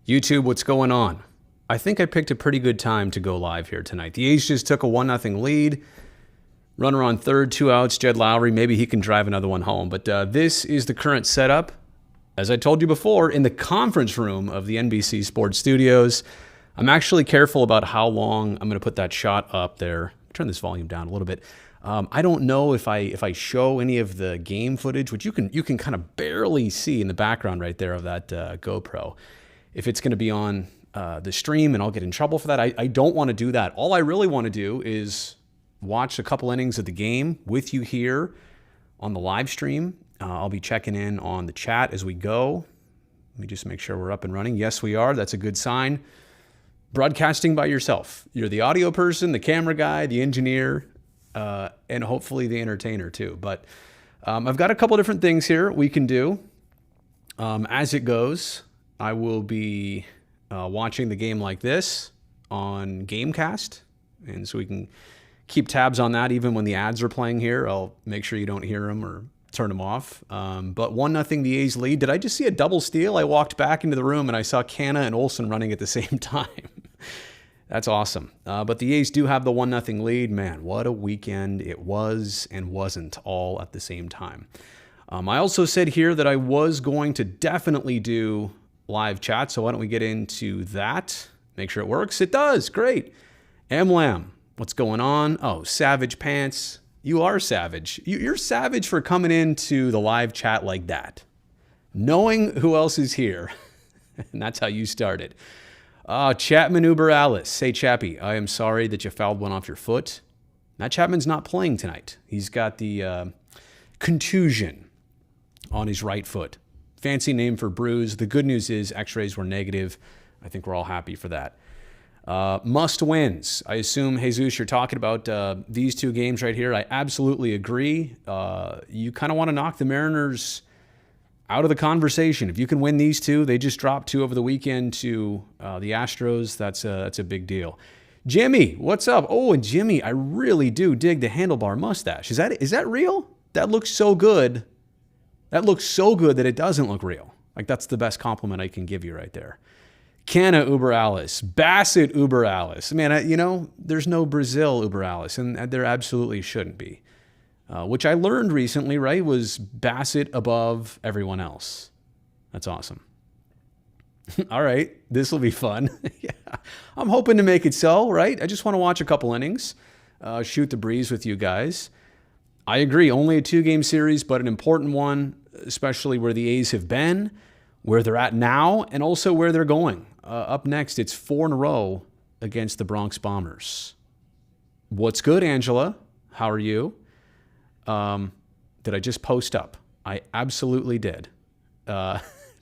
YouTube, what's going on? I think I picked a pretty good time to go live here tonight. The A's just took a 1-0 lead. Runner on third, 2 outs, Ted Lasso. Maybe he can drive another one home. But this is the current setup. As I told you before, in the conference room of the NBC Sports Studios. I'm actually careful about how long I'm going to put that shot up there. Turn this volume down a little bit. I don't know if I show any of the game footage, which you can kind of barely see in the background right there of that GoPro. If it's going to be on the stream and I'll get in trouble for that, I don't want to do that. All I really want to do is watch a couple innings of the game with you here on the live stream. I'll be checking in on the chat as we go. Let me just make sure we're up and running. Yes, we are. That's a good sign. Broadcasting by yourself. You're the audio person, the camera guy, the engineer, and hopefully the entertainer too. But I've got a couple different things here we can do. As it goes, I will be watching the game like this on Gamecast. And so we can keep tabs on that even when the ads are playing here. I'll make sure you don't hear them or turn them off. But 1-0 the A's lead. Did I just see a double steal? I walked back into the room and I saw Canna and Olsen running at the same time. That's awesome. But the A's do have the 1-0 lead. Man, what a weekend it was and wasn't all at the same time. I also said here that I was going to definitely do live chat. So why don't we get into that? Make sure it works. It does. Great. Lamb, what's going on? Oh, Savage Pants. You are savage. You're savage for coming into the live chat like that. Knowing who else is here. And that's how you started. Chapman Uber Alice. Say, Chappie, I am sorry that you fouled one off your foot. Matt Chapman's not playing tonight. He's got the contusion on his right foot. Fancy name for bruise. The good news is x-rays were negative. I think we're all happy for that. Must wins. I assume, Jesus, you're talking about these two games right here. I absolutely agree. You kind of want to knock the Mariners out of the conversation. If you can win these two, they just dropped 2 over the weekend to the Astros. That's a big deal. Jimmy, what's up? Oh, and Jimmy, I really do dig the handlebar mustache. Is that real? That looks so good. That looks so good that it doesn't look real. Like, that's the best compliment I can give you right there. Canna Uber Alice, Bassett Uber Alice. Man, there's no Brazil Uber Alice, and there absolutely shouldn't be. Which I learned recently, right, was Bassett above everyone else. That's awesome. All right, this will be fun. Yeah, I'm hoping to make it so, right? I just want to watch a couple innings, shoot the breeze with you guys. I agree, only a 2-game series, but an important one, especially where the A's have been, where they're at now, and also where they're going. Up next, it's 4 in a row against the Bronx Bombers. What's good, Angela? How are you? Did I just post up? I absolutely did.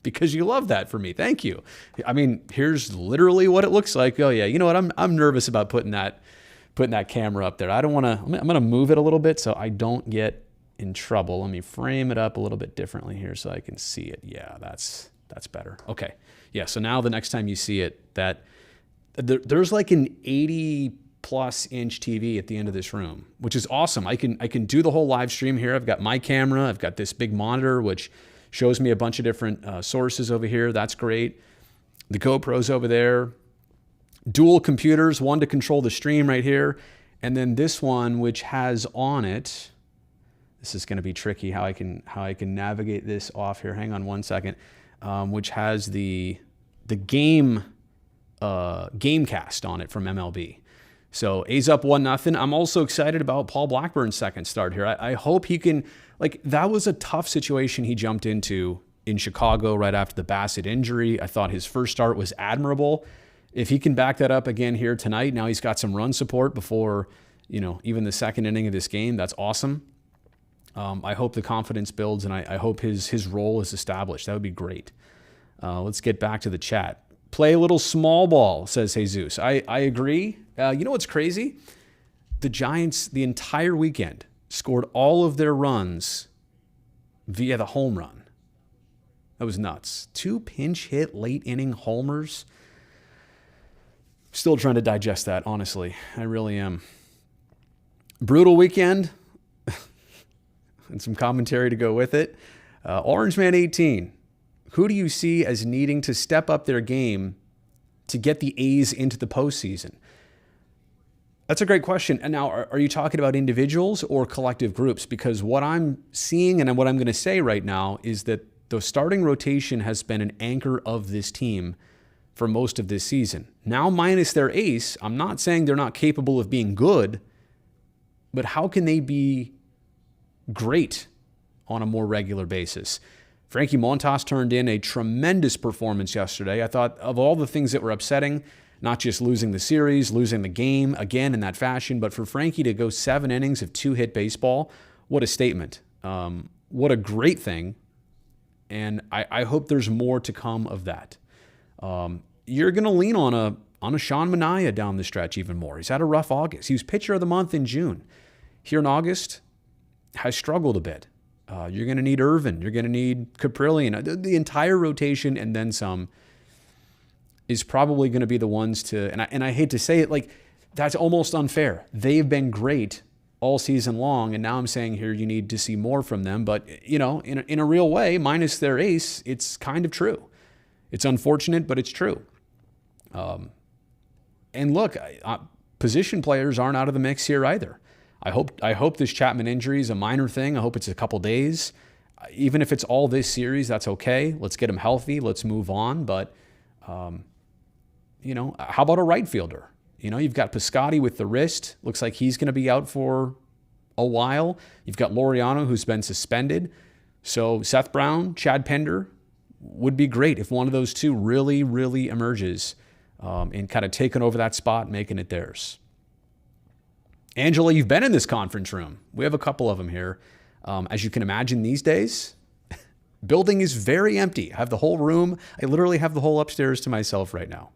Because you love that for me. Thank you. I mean, here's literally what it looks like. Oh yeah, you know what? I'm nervous about putting that camera up there. I don't want to. I'm going to move it a little bit so I don't get in trouble. Let me frame it up a little bit differently here so I can see it. Yeah, that's better. Okay. Yeah, so now the next time you see it, there's like an 80+ inch TV at the end of this room, which is awesome. I can do the whole live stream here. I've got my camera. I've got this big monitor, which shows me a bunch of different sources over here. That's great. The GoPro's over there. Dual computers, one to control the stream right here, and then this one, which has on it, this is going to be tricky how I can navigate this off here. Hang on one second. Which has the Gamecast on it from MLB. So A's up 1-0. I'm also excited about Paul Blackburn's second start here. I hope he can, that was a tough situation he jumped into in Chicago right after the Bassett injury. I thought his first start was admirable. If he can back that up again here tonight, now he's got some run support before, even the second inning of this game. That's awesome. I hope the confidence builds, and I hope his role is established. That would be great. Let's get back to the chat. Play a little small ball, says Jesus. I agree. You know what's crazy? The Giants, the entire weekend, scored all of their runs via the home run. That was nuts. 2 pinch hit late inning homers. Still trying to digest that, honestly. I really am. Brutal weekend. And some commentary to go with it. Orange Man 18. Who do you see as needing to step up their game to get the A's into the postseason? That's a great question. And now, are you talking about individuals or collective groups? Because what I'm seeing and what I'm going to say right now is that the starting rotation has been an anchor of this team for most of this season. Now, minus their ace, I'm not saying they're not capable of being good, but how can they be great on a more regular basis? Frankie Montas turned in a tremendous performance yesterday. I thought of all the things that were upsetting, not just losing the series, losing the game again in that fashion, but for Frankie to go 7 innings of 2-hit baseball, what a statement. What a great thing. And I hope there's more to come of that. You're going to lean on a Sean Manaea down the stretch even more. He's had a rough August. He was pitcher of the month in June. Here in August, has struggled a bit. You're going to need Irvin. You're going to need Caprillion. The entire rotation and then some is probably going to be the ones to, and I hate to say it, like, that's almost unfair. They've been great all season long, and now I'm saying here you need to see more from them. But, you know, in a real way, minus their ace, it's kind of true. It's unfortunate, but it's true. And look, position players aren't out of the mix here either. I hope this Chapman injury is a minor thing. I hope it's a couple days. Even if it's all this series, that's okay. Let's get him healthy. Let's move on. But, you know, how about a right fielder? You know, you've got Piscotty with the wrist. Looks like he's going to be out for a while. You've got Laureano, who's been suspended. So Seth Brown, Chad Pender would be great if one of those two really, really emerges and kind of taking over that spot, making it theirs. Angela, you've been in this conference room. We have a couple of them here. As you can imagine these days, building is very empty. I have the whole room. I literally have the whole upstairs to myself right now.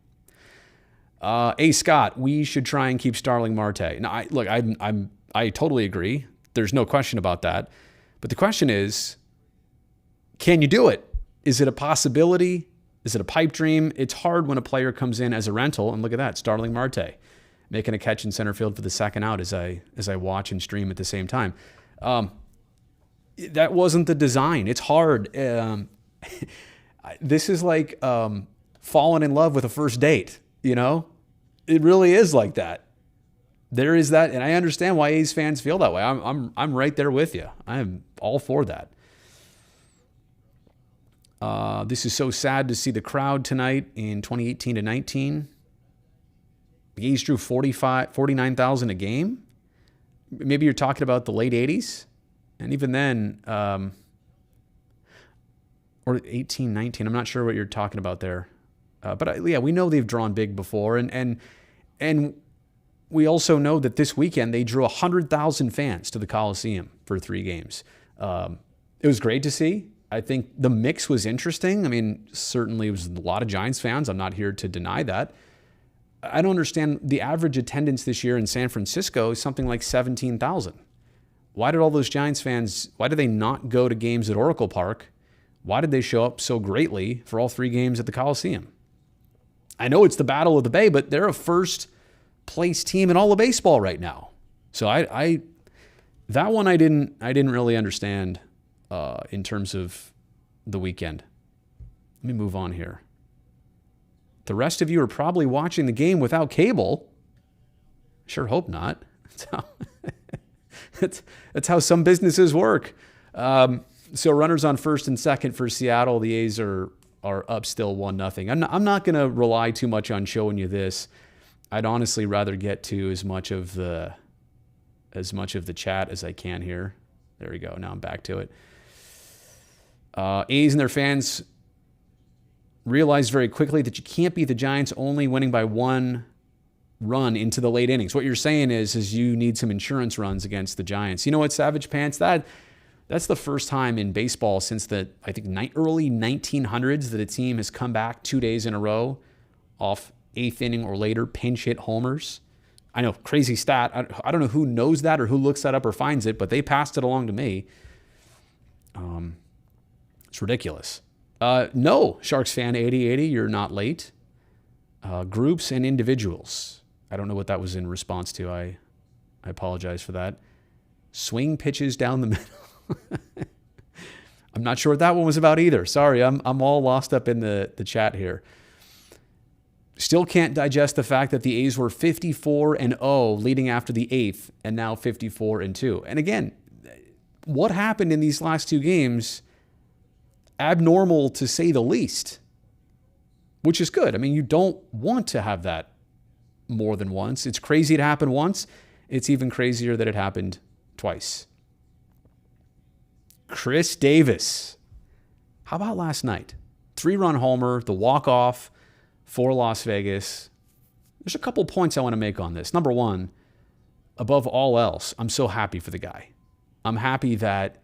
A. Scott, we should try and keep Starling Marte. Now, I totally agree. There's no question about that. But the question is, can you do it? Is it a possibility? Is it a pipe dream? It's hard when a player comes in as a rental, and look at that, Starling Marte making a catch in center field for the second out as I watch and stream at the same time. That wasn't the design. It's hard. This is like falling in love with a first date, you know? It really is like that. There is that, and I understand why A's fans feel that way. I'm right there with you. I am all for that. This is so sad to see the crowd tonight in 2018-19. The A's drew 49,000 a game. Maybe you're talking about the late 80s. And even then, or 18, 19, I'm not sure what you're talking about there. But yeah, we know they've drawn big before. And we also know that this weekend they drew 100,000 fans to the Coliseum for 3 games. It was great to see. I think the mix was interesting. I mean, certainly it was a lot of Giants fans. I'm not here to deny that. I don't understand. The average attendance this year in San Francisco is something like 17,000. Why did all those Giants fans, why did they not go to games at Oracle Park? Why did they show up so greatly for all 3 games at the Coliseum? I know it's the Battle of the Bay, but they're a first place team in all of baseball right now. So that one I didn't really understand in terms of the weekend. Let me move on here. The rest of you are probably watching the game without cable. Sure hope not. That's how some businesses work. So runners on first and second for Seattle. The A's are up still 1-0. I'm not going to rely too much on showing you this. I'd honestly rather get to as much of the chat as I can here. There we go. Now I'm back to it. A's and their fans realized very quickly that you can't beat the Giants only winning by 1 run into the late innings. What you're saying is you need some insurance runs against the Giants. You know what, Savage Pants? That's the first time in baseball since the, I think, early 1900s that a team has come back 2 days in a row off 8th inning or later pinch hit homers. I know, crazy stat. I don't know who knows that or who looks that up or finds it, but they passed it along to me. It's ridiculous. No, Sharks fan 8080, you're not late. Groups and individuals. I don't know what that was in response to. I apologize for that. Swing pitches down the middle. I'm not sure what that one was about either. Sorry, I'm all lost up in the chat here. Still can't digest the fact that the A's were 54-0 leading after the 8th and now 54-2. And again, what happened in these last 2 games, abnormal to say the least, which is good. I mean, you don't want to have that more than once. It's crazy it happened once. It's even crazier that it happened twice. Chris Davis. How about last night? 3-run homer, the walk-off for Las Vegas. There's a couple points I want to make on this. Number one, above all else, I'm so happy for the guy. I'm happy that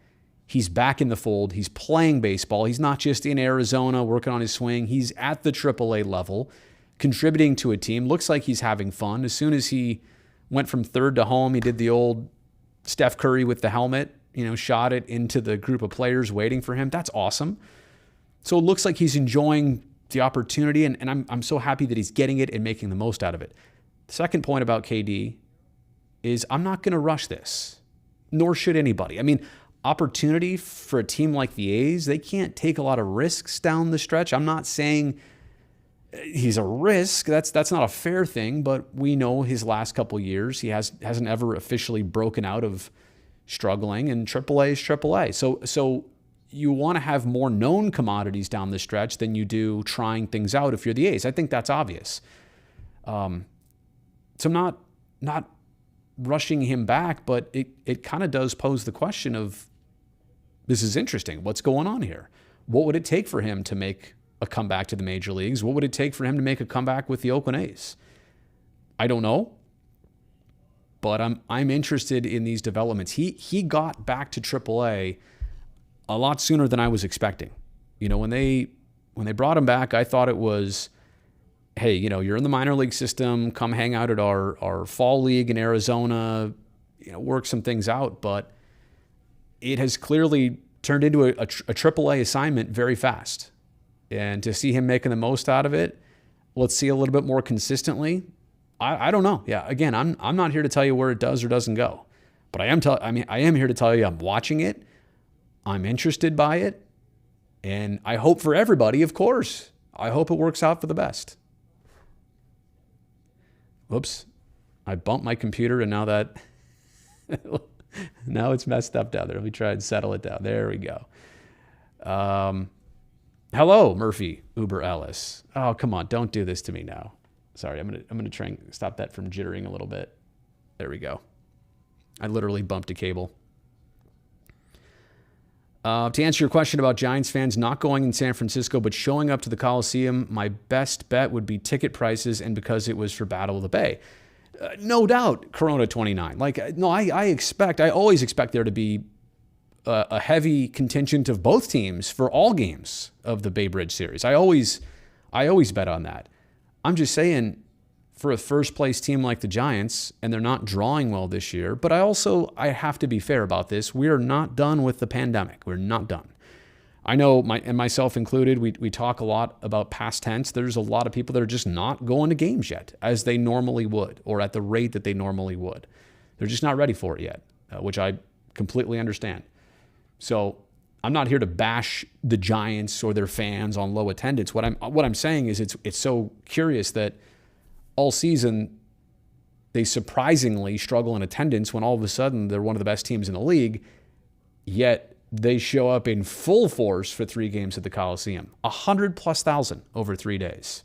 he's back in the fold. He's playing baseball. He's not just in Arizona working on his swing. He's at the AAA level, contributing to a team. Looks like he's having fun. As soon as he went from third to home, he did the old Steph Curry with the helmet, shot it into the group of players waiting for him. That's awesome. So it looks like he's enjoying the opportunity, and I'm so happy that he's getting it and making the most out of it. The second point about KD is I'm not going to rush this, nor should anybody. I mean, opportunity for a team like the A's, they can't take a lot of risks down the stretch. I'm not saying he's a risk. That's not a fair thing, but we know his last couple years, he hasn't ever officially broken out of struggling, and AAA is AAA. So you want to have more known commodities down the stretch than you do trying things out if you're the A's. I think that's obvious. So I'm not rushing him back, but it kind of does pose the question of, this is interesting. What's going on here? What would it take for him to make a comeback to the major leagues? What would it take for him to make a comeback with the Oakland A's? I don't know, but I'm interested in these developments. He got back to AAA a lot sooner than I was expecting. When they brought him back, I thought it was, hey, you're in the minor league system, come hang out at our fall league in Arizona, work some things out. But it has clearly turned into a AAA assignment very fast. And to see him making the most out of it, let's see a little bit more consistently. I don't know. Yeah, again, I'm not here to tell you where it does or doesn't go, but I am here to tell you I'm watching it. I'm interested by it, and I hope for everybody, of course. I hope it works out for the best. Whoops. I bumped my computer, and now it's messed up down there. Let me try and settle it down. There we go. Hello, Murphy Uber Ellis. Oh, come on. Don't do this to me now. Sorry, I'm gonna try and stop that from jittering a little bit. There we go. I literally bumped a cable. To answer your question about Giants fans not going in San Francisco but showing up to the Coliseum, my best bet would be ticket prices, and because it was for Battle of the Bay. No doubt, Corona 29. I always expect there to be a heavy contingent of both teams for all games of the Bay Bridge series. I always bet on that. I'm just saying, for a first-place team like the Giants, and they're not drawing well this year, but I have to be fair about this. We are not done with the pandemic. We're not done. I know, myself included, we talk a lot about past tense. There's a lot of people that are just not going to games yet, as they normally would, or at the rate that they normally would. They're just not ready for it yet, which I completely understand. So I'm not here to bash the Giants or their fans on low attendance. What I'm saying is it's so curious that all season they surprisingly struggle in attendance when all of a sudden they're one of the best teams in the league, yet they show up in full force for 3 games at the Coliseum. 100,000+ over 3 days.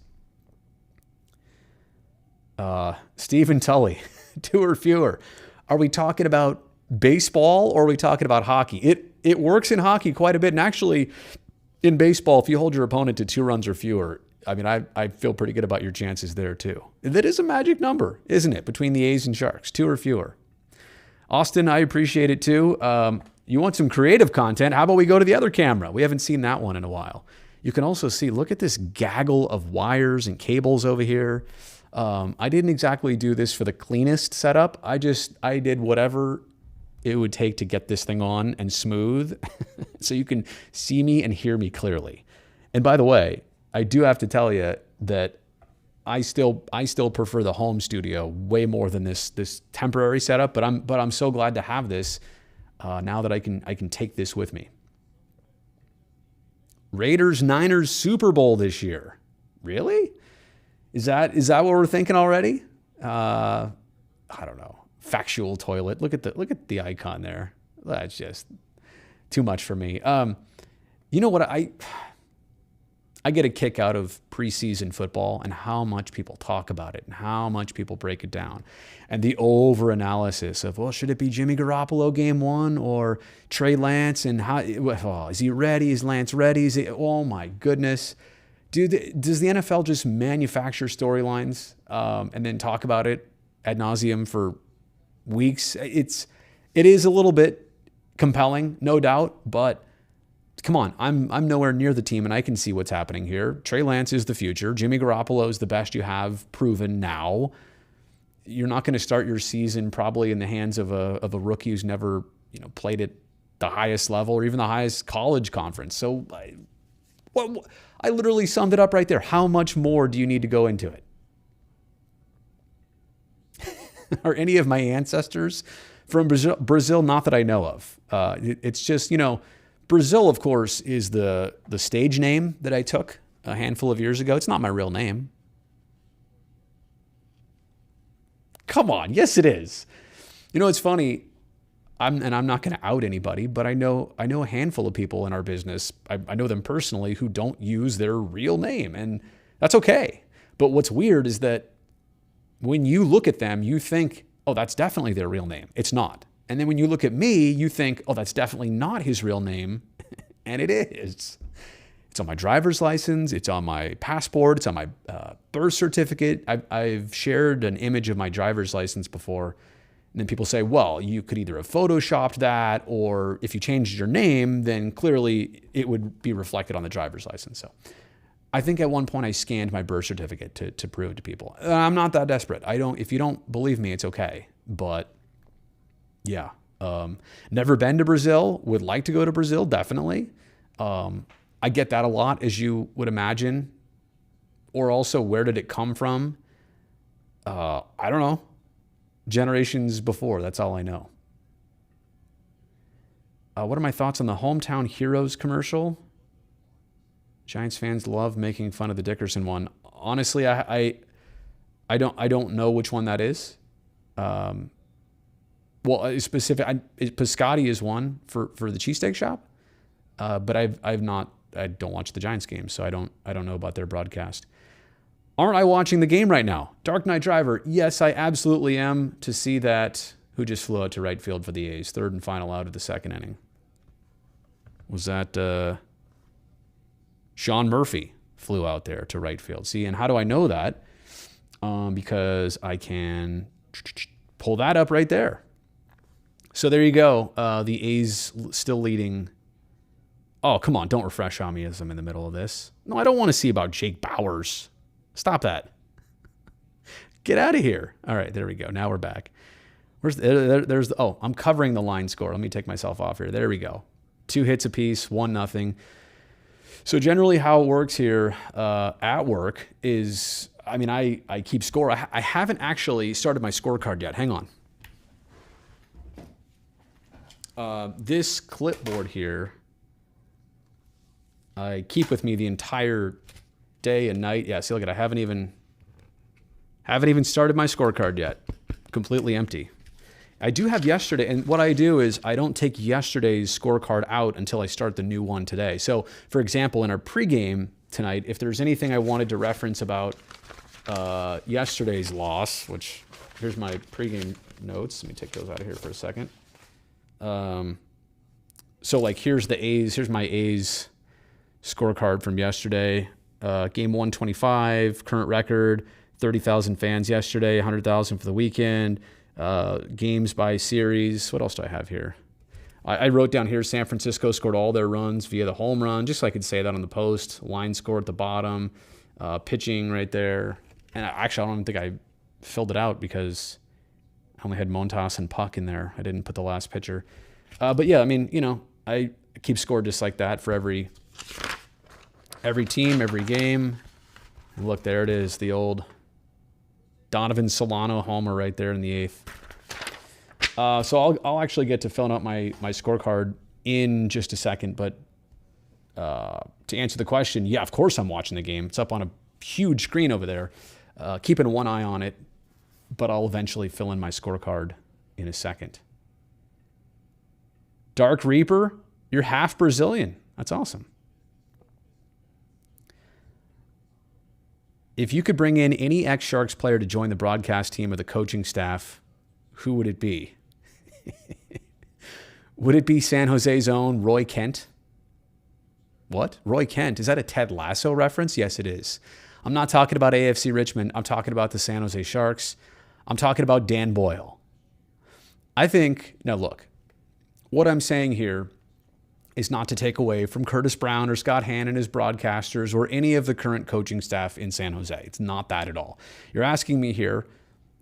Stephen Tully, 2 or fewer. Are we talking about baseball or are we talking about hockey? It works in hockey quite a bit. And actually, in baseball, if you hold your opponent to 2 runs or fewer, I feel pretty good about your chances there too. That is a magic number, isn't it? Between the A's and Sharks, 2 or fewer. Austin, I appreciate it too. You want some creative content? How about we go to the other camera? We haven't seen that one in a while. You can also see, look at this gaggle of wires and cables over here. I didn't exactly do this for the cleanest setup. I did whatever it would take to get this thing on and smooth so you can see me and hear me clearly. And by the way, I do have to tell you that I still prefer the home studio way more than this temporary setup, but I'm so glad to have this now that I can take this with me. Raiders Niners Super Bowl this year. Really? Is that what we're thinking already? I don't know. Factual toilet. Look at the icon there. That's just too much for me. You know what? I get a kick out of preseason football and how much people talk about it and how much people break it down. And the over-analysis of, well, should it be Jimmy Garoppolo game 1 or Trey Lance? And how is he ready? Is Lance ready? Oh, my goodness. Dude, does the NFL just manufacture storylines and then talk about it ad nauseum for weeks? It is a little bit compelling, no doubt, but come on, I'm nowhere near the team, and I can see what's happening here. Trey Lance is the future. Jimmy Garoppolo is the best you have proven now. You're not going to start your season probably in the hands of a rookie who's never played at the highest level or even the highest college conference. So I literally summed it up right there. How much more do you need to go into it? Are any of my ancestors from Brazil? Not that I know of. It's just, Brazil, of course, is the stage name that I took a handful of years ago. It's not my real name. Come on. Yes, it is. It's funny. I'm not going to out anybody, but I know a handful of people in our business. I know them personally who don't use their real name, and that's okay. But what's weird is that when you look at them, you think, oh, that's definitely their real name. It's not. And then when you look at me, you think, oh, that's definitely not his real name. And it is. It's on my driver's license. It's on my passport. It's on my birth certificate. I've shared an image of my driver's license before. And then people say, well, you could either have photoshopped that, or if you changed your name, then clearly it would be reflected on the driver's license. So I think at one point I scanned my birth certificate to prove it to people. I'm not that desperate. If you don't believe me, it's okay. But yeah, never been to Brazil. Would like to go to Brazil, definitely. I get that a lot, as you would imagine. Or also, where did it come from? I don't know. Generations before, that's all I know. What are my thoughts on the Hometown Heroes commercial? Giants fans love making fun of the Dickerson one. Honestly, I don't know which one that is. Well, specific. Piscotti is one for the cheesesteak shop, but I don't watch the Giants game, so I don't know about their broadcast. Aren't I watching the game right now? Dark Knight Driver. Yes, I absolutely am, to see that. Who just flew out to right field for the A's? Third and final out of the second inning. Was that Sean Murphy flew out there to right field? See, and how do I know that? Because I can pull that up right there. So there you go. The A's still leading. Oh, come on. Don't refresh on me as I'm in the middle of this. No, I don't want to see about Jake Bowers. Stop that. Get out of here. All right, there we go. Now we're back. I'm covering the line score. Let me take myself off here. There we go. 2 hits apiece, 1-0. So generally how it works here at work is, I keep score. I haven't actually started my scorecard yet. Hang on. This clipboard here, I keep with me the entire day and night. Yeah, see, look at it. I haven't even started my scorecard yet. Completely empty. I do have yesterday, and what I do is I don't take yesterday's scorecard out until I start the new one today. So, for example, in our pregame tonight, if there's anything I wanted to reference about yesterday's loss, which here's my pregame notes. Let me take those out of here for a second. So, like, here's my A's scorecard from yesterday. Game 125, current record, 30,000 fans yesterday, 100,000 for the weekend. Games by series. What else do I have here? I wrote down here San Francisco scored all their runs via the home run, just so I could say that on the post. Line score at the bottom. Pitching right there. And actually, I don't even think I filled it out because I only had Montas and Puck in there. I didn't put the last pitcher. But yeah, I keep score just like that for every team, every game. And look, there it is, the old Donovan Solano homer right there in the 8th. So I'll actually get to filling out my scorecard in just a second, but to answer the question, yeah, of course I'm watching the game. It's up on a huge screen over there, keeping one eye on it, but I'll eventually fill in my scorecard in a second. Dark Reaper, you're half Brazilian. That's awesome. If you could bring in any ex-Sharks player to join the broadcast team or the coaching staff, who would it be? Would it be San Jose's own Roy Kent? What? Roy Kent? Is that a Ted Lasso reference? Yes, it is. I'm not talking about AFC Richmond. I'm talking about the San Jose Sharks. I'm talking about Dan Boyle. I think, now look, what I'm saying here is not to take away from Curtis Brown or Scott Hannon as broadcasters or any of the current coaching staff in San Jose. It's not that at all. You're asking me here,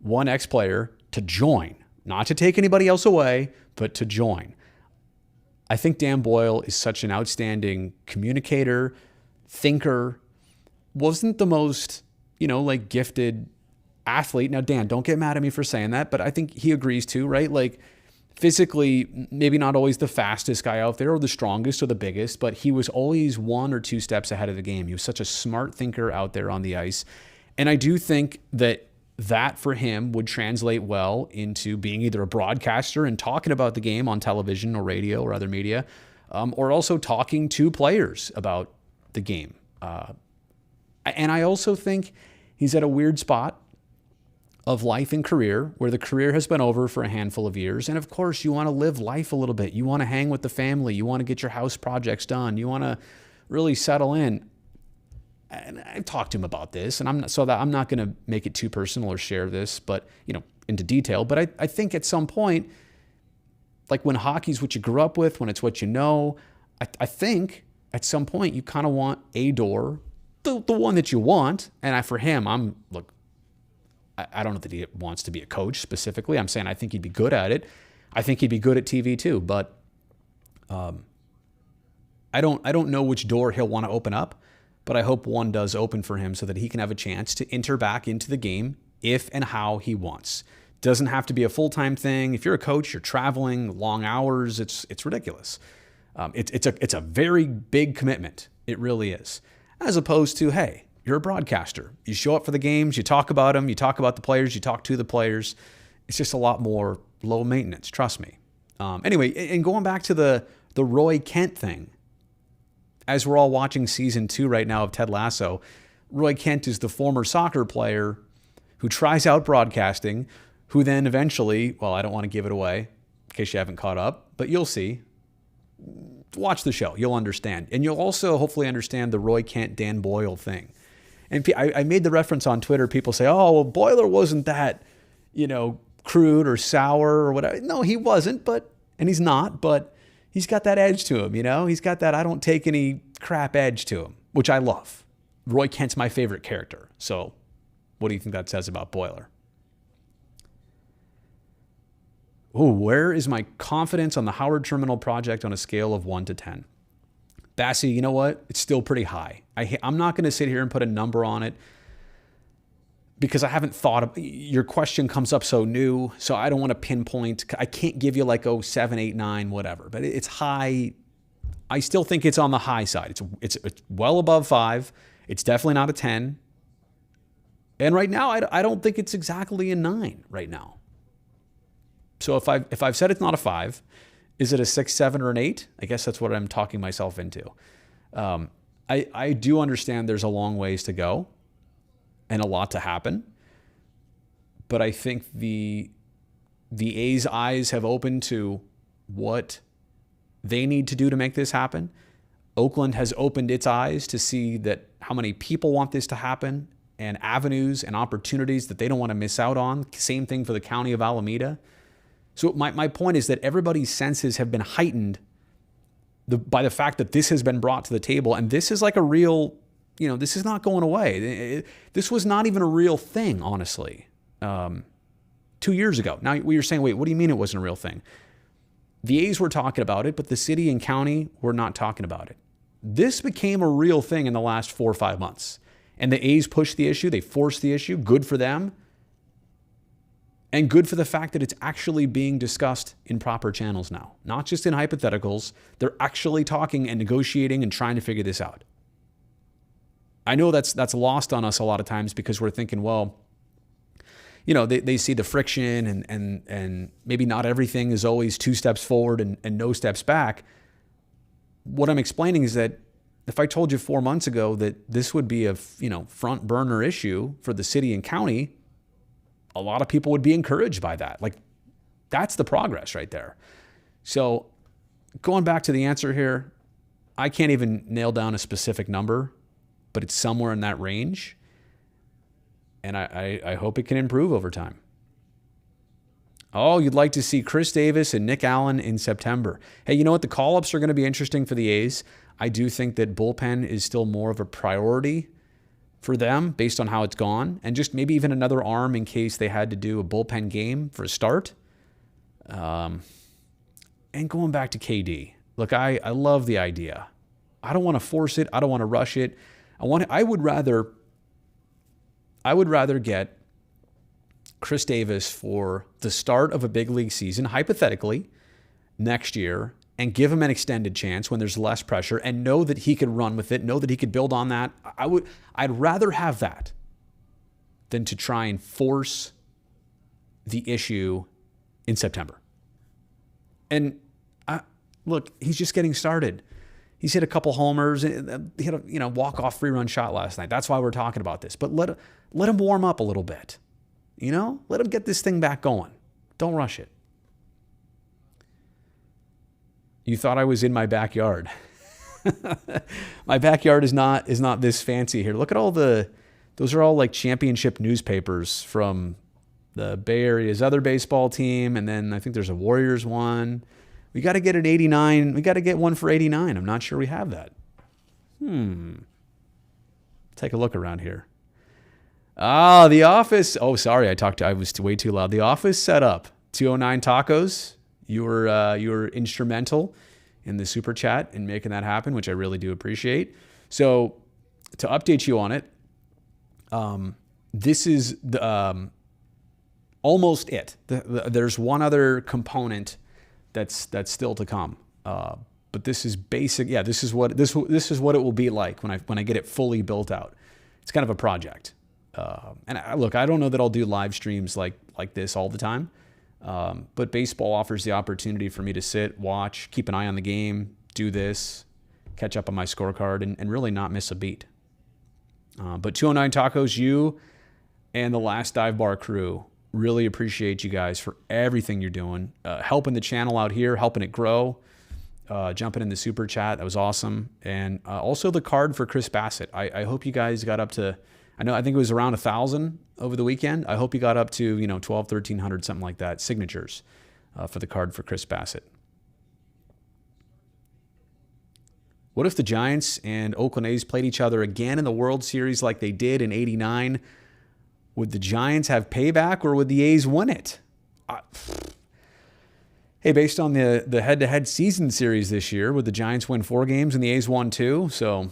one ex-player to join, not to take anybody else away, but to join. I think Dan Boyle is such an outstanding communicator, thinker, wasn't the most, gifted athlete. Now, Dan, don't get mad at me for saying that, but I think he agrees too, right? Like, physically, maybe not always the fastest guy out there or the strongest or the biggest, but he was always 1 or 2 steps ahead of the game. He was such a smart thinker out there on the ice. And I do think that for him would translate well into being either a broadcaster and talking about the game on television or radio or other media, or also talking to players about the game. And I also think he's at a weird spot of life and career where the career has been over for a handful of years. And of course, you want to live life a little bit. You want to hang with the family. You want to get your house projects done. You want to really settle in. And I've talked to him about this, and I'm not going to make it too personal or share this, but into detail. But I think at some point, like when hockey's what you grew up with, when it's what you know, I think at some point you kind of want a door, the one that you want. And for him, I don't know that he wants to be a coach specifically. I'm saying I think he'd be good at it. I think he'd be good at TV too, but I don't know which door he'll want to open up. But I hope one does open for him so that he can have a chance to enter back into the game if and how he wants. Doesn't have to be a full-time thing. If you're a coach, you're traveling long hours. It's ridiculous. It's a very big commitment. It really is. As opposed to, hey, you're a broadcaster. You show up for the games. You talk about them. You talk about the players. You talk to the players. It's just a lot more low maintenance. Trust me. Anyway, and going back to the Roy Kent thing. As we're all watching season 2 right now of Ted Lasso, Roy Kent is the former soccer player who tries out broadcasting, who then eventually, well, I don't want to give it away in case you haven't caught up, but you'll see. Watch the show. You'll understand. And you'll also hopefully understand the Roy Kent, Dan Boyle thing. And I made the reference on Twitter. People say, oh, well, Boiler wasn't that, crude or sour or whatever. No, he wasn't, and he's not, but he's got that edge to him, He's got that I don't take any crap edge to him, which I love. Roy Kent's my favorite character. So what do you think that says about Boiler? Oh, where is my confidence on the Howard Terminal project on a scale of 1 to 10? Bassy, you know what? It's still pretty high. I'm not going to sit here and put a number on it because I haven't thought of, your question comes up so new, so I don't want to pinpoint. I can't give you 7, 8, 9, whatever, but it's high. I still think it's on the high side. It's well above 5. It's definitely not a 10. And right now, I don't think it's exactly a 9 right now. So if I've said it's not a 5, is it a 6, 7, or an 8? I guess that's what I'm talking myself into. I do understand there's a long ways to go and a lot to happen. But I think the A's eyes have opened to what they need to do to make this happen. Oakland has opened its eyes to see that how many people want this to happen and avenues and opportunities that they don't want to miss out on. Same thing for the county of Alameda. So my point is that everybody's senses have been heightened by the fact that this has been brought to the table. And this is like a real, this is not going away. This was not even a real thing, honestly, 2 years ago. Now you're saying, wait, what do you mean it wasn't a real thing? The A's were talking about it, but the city and county were not talking about it. This became a real thing in the last 4 or 5 months. And the A's pushed the issue. They forced the issue. Good for them. And good for the fact that it's actually being discussed in proper channels now, not just in hypotheticals. They're actually talking and negotiating and trying to figure this out. I know that's lost on us a lot of times because we're thinking, well, they see the friction and maybe not everything is always 2 steps forward and no steps back. What I'm explaining is that if I told you 4 months ago that this would be a front burner issue for the city and county, a lot of people would be encouraged by that. Like, that's the progress right there. So going back to the answer here, I can't even nail down a specific number, but it's somewhere in that range. And I hope it can improve over time. Oh, you'd like to see Chris Davis and Nick Allen in September. Hey, you know what? The call-ups are going to be interesting for the A's. I do think that bullpen is still more of a priority for them based on how it's gone. And just maybe even another arm in case they had to do a bullpen game for a start. And going back to KD. Look, I love the idea. I don't want to force it. I don't want to rush it. I would rather get Chris Davis for the start of a big league season, hypothetically, next year, and give him an extended chance when there's less pressure and know that he could run with it, know that he could build on that. I'd rather have that than to try and force the issue in September. And look, he's just getting started. He's hit a couple homers. He hit a walk-off 3-run shot last night. That's why we're talking about this. But let him warm up a little bit. Let him get this thing back going. Don't rush it. You thought I was in my backyard. My backyard is not this fancy here. Look at those are all like championship newspapers from the Bay Area's other baseball team. And then I think there's a Warriors one. We got to get an 89. We got to get one for 89. I'm not sure we have that. Take a look around here. The Office. Oh, sorry. I was way too loud. The Office set up 209 tacos. You were instrumental in the super chat in making that happen, which I really do appreciate. So to update you on it, this is almost it. There's one other component that's still to come. But this is basic. Yeah, this is what it will be like when I get it fully built out. It's kind of a project. Look, I don't know that I'll do live streams like this all the time. But baseball offers the opportunity for me to sit, watch, keep an eye on the game, do this, catch up on my scorecard, and really not miss a beat. But 209 Tacos, you and the Last Dive Bar crew, really appreciate you guys for everything you're doing, helping the channel out here, helping it grow, jumping in the super chat. That was awesome. And also the card for Chris Bassett. I hope you guys got up to, I think it was around 1,000 over the weekend. I hope you got up to, 12, 1,300, something like that, signatures for the card for Chris Bassett. What if the Giants and Oakland A's played each other again in the World Series like they did in '89? Would the Giants have payback or would the A's win it? Hey, based on the head-to-head season series this year, would the Giants win 4 games and the A's won 2? So,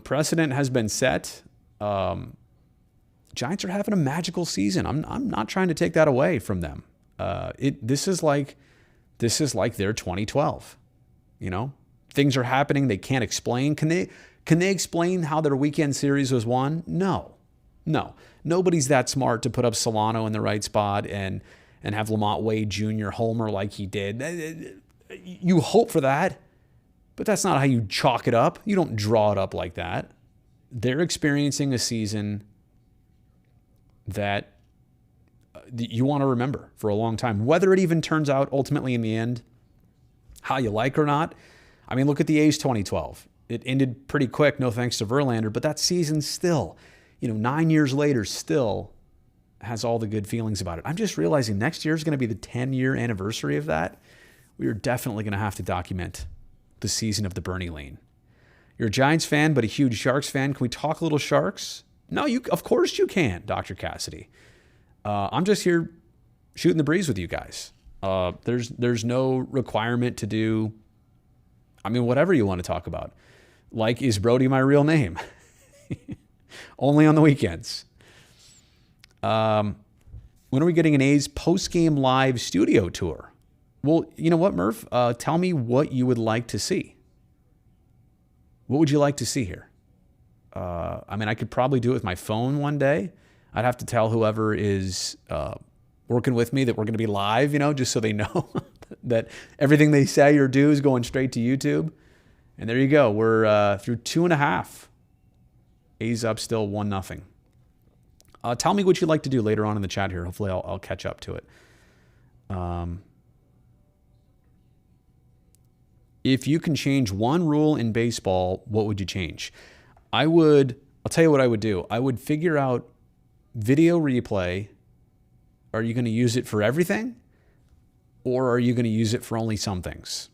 precedent has been set. Giants are having a magical season. I'm not trying to take that away from them. This is like their 2012. Things are happening they can't explain. Can they explain how their weekend series was won? No. Nobody's that smart to put up Solano in the right spot and have Lamont Wade Jr. homer like he did. You hope for that, but that's not how you chalk it up. You don't draw it up like that. They're experiencing a season that you want to remember for a long time, whether it even turns out ultimately in the end how you like or not. I mean, look at the A's 2012. It ended pretty quick, no thanks to Verlander, but that season still, 9 years later, still has all the good feelings about it. I'm just realizing next year is going to be the 10-year anniversary of that. We are definitely going to have to document the season of the Bernie Lane. You're a Giants fan, but a huge Sharks fan. Can we talk a little Sharks? No, of course you can, Dr. Cassidy. I'm just here shooting the breeze with you guys. There's no requirement to do, whatever you want to talk about. Like, is Brody my real name? Only on the weekends. When are we getting an A's post-game live studio tour? Well, you know what, Murph? Tell me what you would like to see. What would you like to see here? I mean, I could probably do it with my phone one day. I'd have to tell whoever is working with me that we're going to be live, just so they know that everything they say or do is going straight to YouTube. And there you go. We're through 2.5. A's up still 1-0. Tell me what you'd like to do later on in the chat here. Hopefully I'll catch up to it. If you can change one rule in baseball, what would you change? I'll tell you what I would do. I would figure out video replay. Are you going to use it for everything? Or are you going to use it for only some things?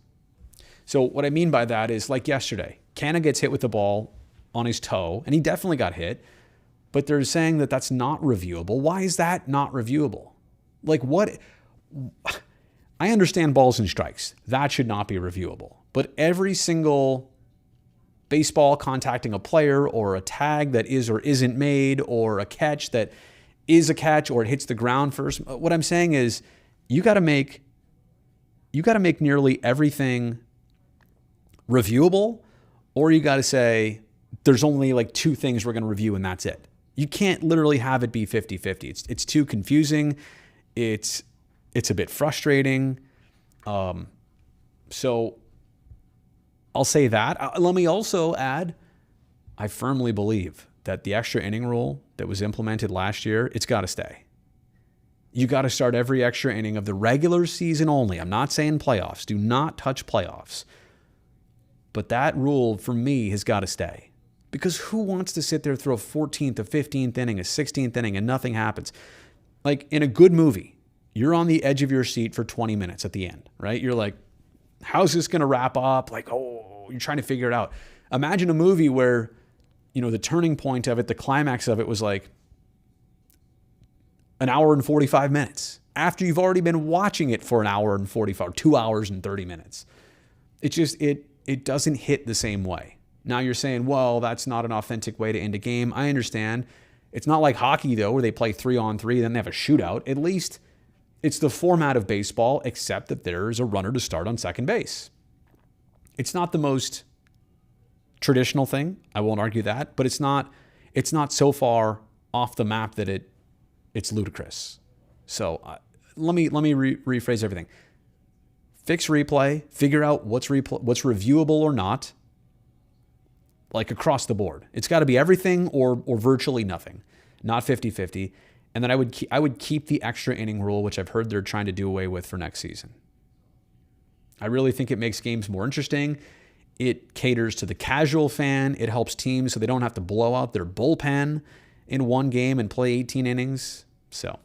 So what I mean by that is like yesterday, Canna gets hit with the ball on his toe, and he definitely got hit, but they're saying that that's not reviewable. Why is that not reviewable? Like what? I understand balls and strikes. That should not be reviewable. But every single baseball contacting a player or a tag that is or isn't made or a catch that is a catch or it hits the ground first. What I'm saying is you got to make nearly everything reviewable, or you got to say there's only like 2 things we're going to review and that's it. You can't literally have it be 50-50. It's too confusing. It's a bit frustrating. So I'll say that. Let me also add, I firmly believe that the extra inning rule that was implemented last year, it's got to stay. You got to start every extra inning of the regular season only. I'm not saying playoffs. Do not touch playoffs. But that rule, for me, has got to stay. Because who wants to sit there, throw 14th, a 15th inning, a 16th inning, and nothing happens? Like in a good movie, you're on the edge of your seat for 20 minutes at the end, right? You're like, how's this going to wrap up? Like, oh, you're trying to figure it out. Imagine a movie where, the turning point of it, the climax of it was like an hour and 45 minutes after you've already been watching it for an hour and 45, 2 hours and 30 minutes. It just, it doesn't hit the same way. Now you're saying, well, that's not an authentic way to end a game. I understand. It's not like hockey, though, where they play 3-on-3, then they have a shootout. At least it's the format of baseball, except that there's a runner to start on second base. It's not the most traditional thing. I won't argue that, but it's not so far off the map that it's ludicrous. So let me rephrase everything. Fix replay, figure out what's reviewable or not, like across the board. It's got to be everything or virtually nothing, not 50-50. And then I would keep the extra inning rule, which I've heard they're trying to do away with for next season. I really think it makes games more interesting. It caters to the casual fan. It helps teams so they don't have to blow out their bullpen in one game and play 18 innings. So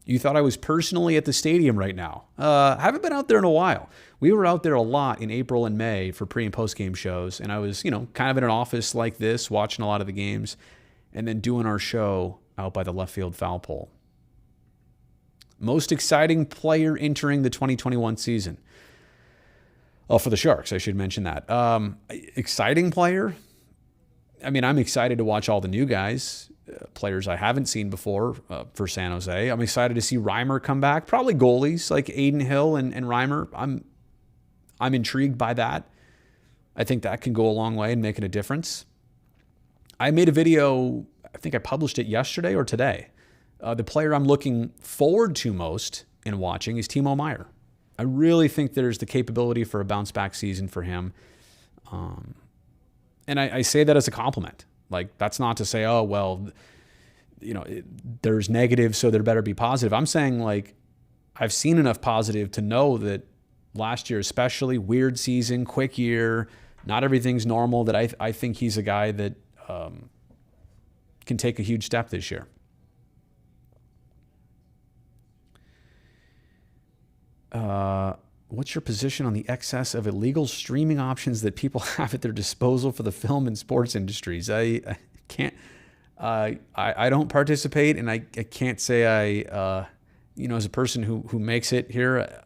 you thought I was personally at the stadium right now. I haven't been out there in a while. We were out there a lot in April and May for pre and post game shows. And I was, kind of in an office like this, watching a lot of the games and then doing our show out by the left field foul pole. Most exciting player entering the 2021 season. Oh, for the Sharks, I should mention that. Exciting player? I mean, I'm excited to watch all the new guys, players I haven't seen before for San Jose. I'm excited to see Reimer come back. Probably goalies like Aiden Hill and Reimer. I'm intrigued by that. I think that can go a long way in making a difference. I made a video, I think I published it yesterday or today. The player I'm looking forward to most in watching is Timo Meier. I really think there's the capability for a bounce back season for him. And I say that as a compliment. Like, that's not to say, oh, well, there's negative, so there better be positive. I'm saying, like, I've seen enough positive to know that last year, especially, weird season, quick year, not everything's normal, that I think he's a guy that can take a huge step this year. What's your position on the excess of illegal streaming options that people have at their disposal for the film and sports industries? I can't, I don't participate, and I can't say as a person who makes it here,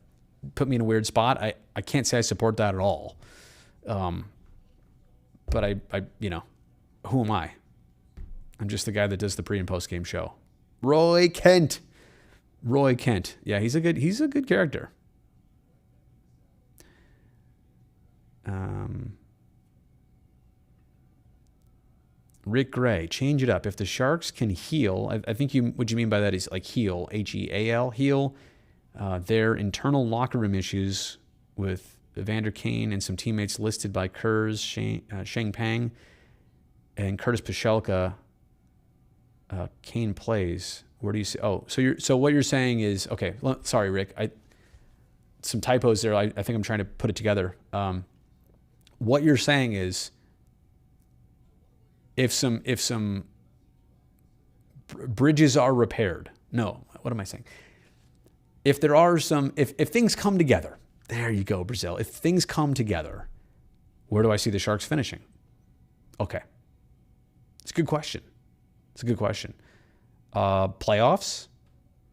put me in a weird spot. I can't say I support that at all. But who am I? I'm just the guy that does the pre and post game show. Roy Kent. Roy Kent. Yeah, he's a good character. Rick Gray, change it up. If the Sharks can heal, I think what you mean by that is like heal, Heal, heal their internal locker room issues with Evander Kane and some teammates listed by Kurz, Sheng Peng, and Curtis Pachelka. Kane plays. Where do you see? Oh, so what you're saying is, okay, sorry, Rick. Some typos there. I think I'm trying to put it together. What you're saying is, if some bridges are repaired. No, what am I saying? If things come together, there you go, Brazil. If things come together, where do I see the Sharks finishing? Okay. It's a good question. Playoffs?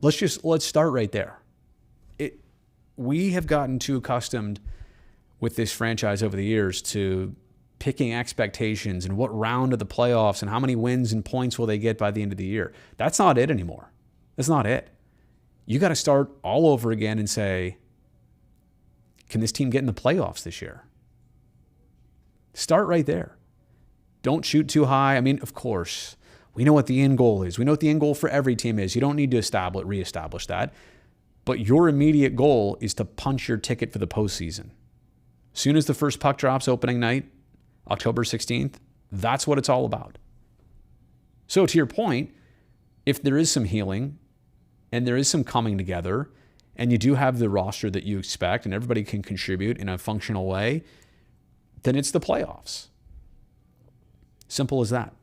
Let's start right there. We have gotten too accustomed with this franchise over the years to picking expectations and what round of the playoffs and how many wins and points will they get by the end of the year. That's not it anymore. That's not it. You got to start all over again and say, can this team get in the playoffs this year? Start right there. Don't shoot too high. I mean, of course, we know what the end goal is. We know what the end goal for every team is. You don't need to reestablish that. But your immediate goal is to punch your ticket for the postseason. Soon as the first puck drops opening night, October 16th, that's what it's all about. So to your point, if there is some healing and there is some coming together and you do have the roster that you expect and everybody can contribute in a functional way, then it's the playoffs. Simple as that.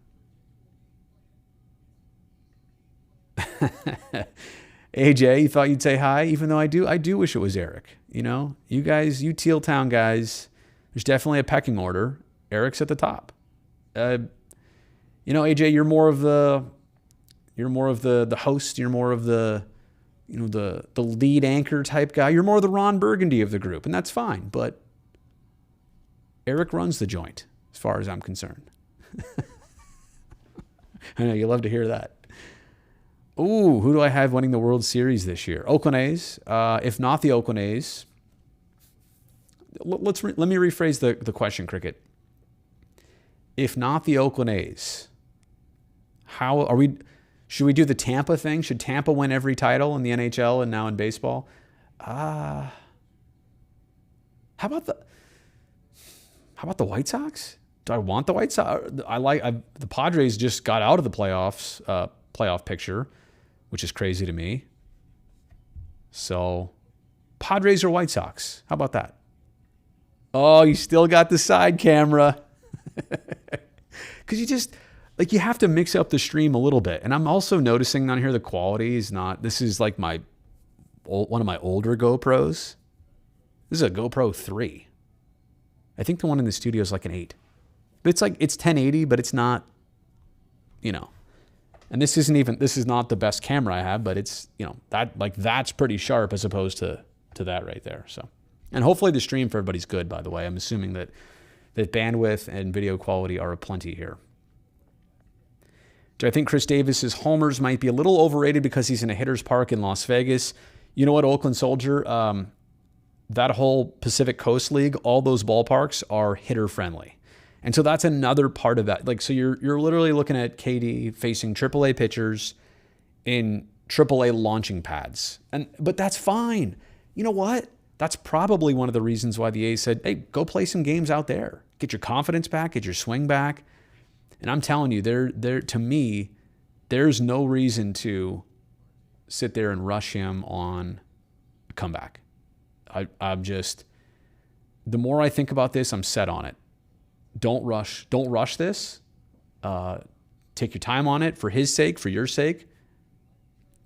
AJ, you thought you'd say hi, even though I do wish it was Eric. You know, you guys, you Teal Town guys, there's definitely a pecking order. Eric's at the top. AJ, you're more of the host. You're more of the lead anchor type guy. You're more of the Ron Burgundy of the group, and that's fine. But Eric runs the joint, as far as I'm concerned. I know you love to hear that. Ooh, who do I have winning the World Series this year? Oakland A's. If not the Oakland A's, let me rephrase the question, Cricket. If not the Oakland A's, should we do the Tampa thing? Should Tampa win every title in the NHL and now in baseball? How about the White Sox? Do I want the White Sox? The Padres just got out of the playoff picture, which is crazy to me. So, Padres or White Sox? How about that? Oh, you still got the side camera. Because you have to mix up the stream a little bit. And I'm also noticing on here the quality is not, this is like one of my older GoPros. This is a GoPro 3. I think the one in the studio is like an 8. But it's 1080, but it's not, and this is not the best camera I have, but it's, that's pretty sharp as opposed to that right there. So, and hopefully the stream for everybody's good, by the way. I'm assuming that bandwidth and video quality are aplenty here. Do I think Chris Davis's homers might be a little overrated because he's in a hitter's park in Las Vegas? You know what, Oakland Soldier? That whole Pacific Coast League, all those ballparks are hitter friendly. And so that's another part of that. So you're literally looking at KD facing AAA pitchers in AAA launching pads. But that's fine. You know what? That's probably one of the reasons why the A's said, hey, go play some games out there. Get your confidence back, get your swing back. And I'm telling you, to me, there's no reason to sit there and rush him on a comeback. I'm just, the more I think about this, I'm set on it. Don't rush this. Take your time on it for his sake, for your sake.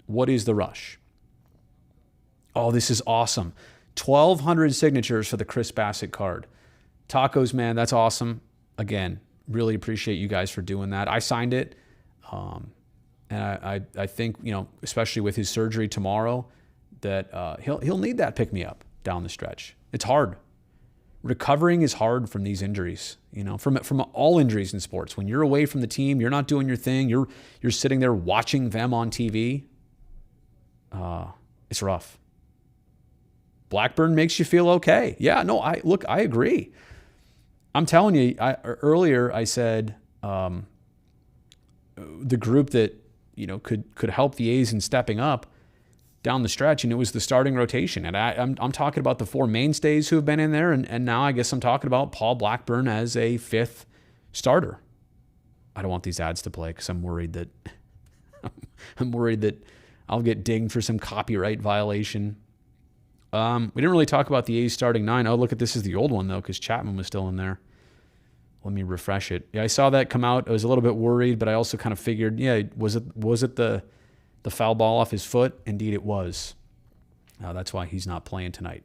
What is the rush? Oh, this is awesome. 1,200 signatures for the Chris Bassett card. Tacos, man, that's awesome. Again, really appreciate you guys for doing that. I signed it. And I think, especially with his surgery tomorrow, that he'll need that pick-me-up down the stretch. It's hard. recovering is hard from these injuries, from all injuries in sports. When you're away from the team, you're not doing your thing. You're sitting there watching them on TV. It's rough. Blackburn makes you feel okay. Yeah, no, I agree. I'm telling you, earlier I said the group that could help the A's in stepping up down the stretch, and it was the starting rotation. And I'm talking about the 4 mainstays who have been in there, and now I guess I'm talking about Paul Blackburn as a 5th starter. I don't want these ads to play because I'm worried that I'll get dinged for some copyright violation. We didn't really talk about the A's starting 9. Oh, look at this is the old one though, because Chapman was still in there. Let me refresh it. Yeah, I saw that come out. I was a little bit worried, but I also kind of figured, was it the foul ball off his foot? Indeed, it was. That's why he's not playing tonight.